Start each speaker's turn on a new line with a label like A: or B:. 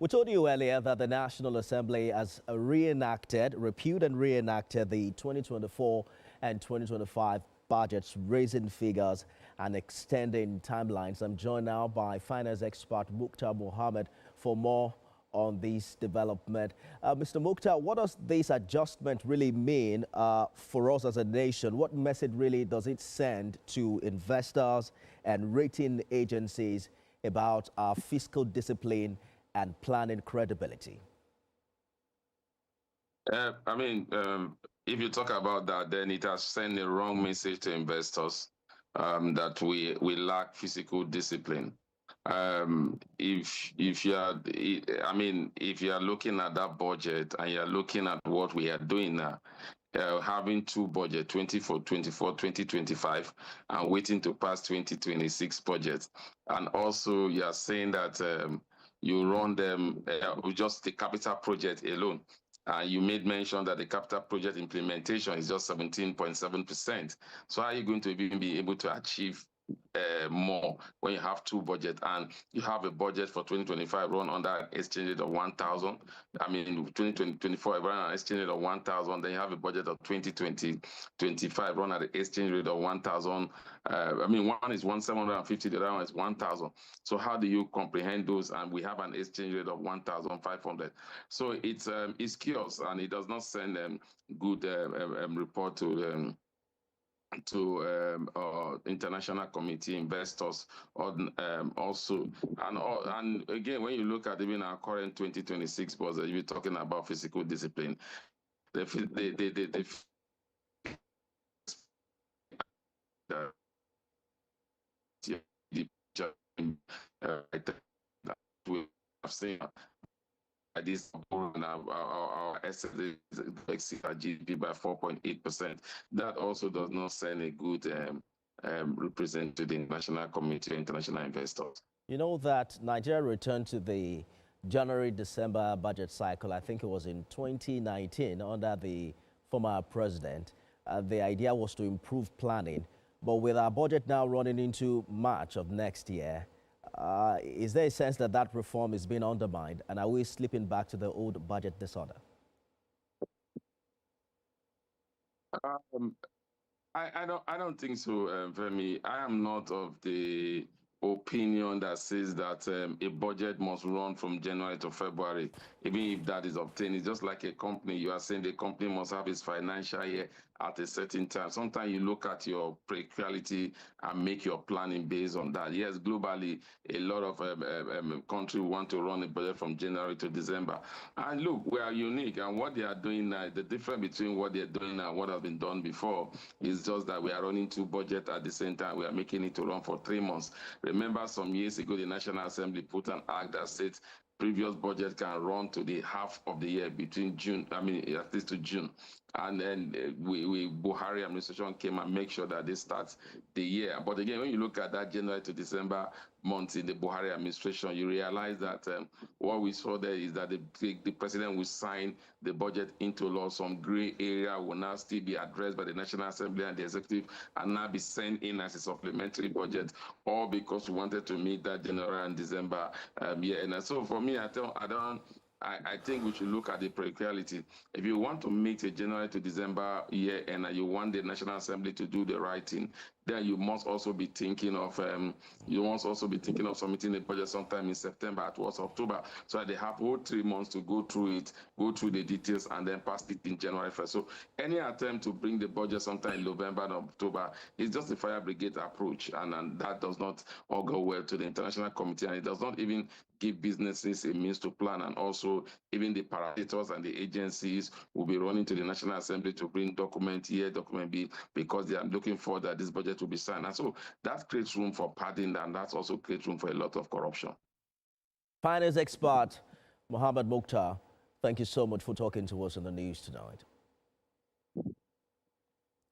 A: We told you earlier that the National Assembly has repealed and reenacted the 2024 and 2025 budgets, raising figures and extending timelines. I'm joined now by finance expert Mukhtar Mohammed for more on this development. Mr. Mukhtar, what does this adjustment really mean for us as a nation? What message really does it send to investors and rating agencies about our fiscal discipline and planning credibility?
B: If you talk about that, then it has sent a wrong message to investors that we lack fiscal discipline. If you are looking at that budget and you're looking at what we are doing now, having two budget, 2024, 2025, and waiting to pass 2026 budget, and also you are saying that you run them with just the capital project alone. You made mention that the capital project implementation is just 17.7%. So how are you going to even be able to achieve more when you have two budgets and you have a budget for 2025 run under an exchange rate of 1,000? 2024 run an exchange rate of 1,000. Then you have a budget of 2025 run at an exchange rate of 1,000. One is 1,750, the other one is 1,000. So how do you comprehend those? And we have an exchange rate of 1,500. So it's chaos, and it does not send good report to international committee investors also. And again, when you look at even our current 2026 budget, you're talking about fiscal discipline. We have seen this our SSD exceed our GDP by 4.8%. That also does not send a good representative to the National Committee of International Investors.
A: You know that Nigeria returned to the January-December budget cycle, I think it was in 2019, under the former president. The idea was to improve planning, but with our budget now running into March of next year, is there a sense that that reform is being undermined, and are we slipping back to the old budget disorder?
B: I don't think so, Femi. I am not of the opinion that says that a budget must run from January to February, even if that is obtained. It's just like a company. You are saying the company must have its financial year at a certain time. Sometimes you look at your practicality and make your planning based on that. Yes, globally, a lot of countries want to run a budget from January to December. And look, we are unique, and what they are doing now, the difference between what they're doing now and what has been done before is just that we are running two budgets at the same time. We are making it to run for 3 months. Remember, some years ago, the National Assembly put an act that said previous budget can run to the half of the year between June, at least to June. And then Buhari administration came and make sure that this starts the year. But again, when you look at that January to December months in the Buhari administration, you realize that what we saw there is that the president will sign the budget into law. Some gray area will now still be addressed by the National Assembly and the executive and now be sent in as a supplementary budget, all because we wanted to meet that January and December year. And so for me, I think we should look at the practicality. If you want to meet a January to December year and you want the National Assembly to do the right thing, then you must also be thinking of submitting a budget sometime in September towards October, so that they have whole 3 months to go through it, go through the details, and then pass it in January 1st. So any attempt to bring the budget sometime in November and October is just a fire brigade approach, and that does not all go well to the International Committee, and it does not even give businesses a means to plan. And also, even the parastatals and the agencies will be running to the National Assembly to bring document A, document B, because they are looking for that this budget will be signed. And so that creates room for padding, and that also creates room for a lot of corruption.
A: Finance expert Mohammed Mukhtar, thank you so much for talking to us on the news tonight.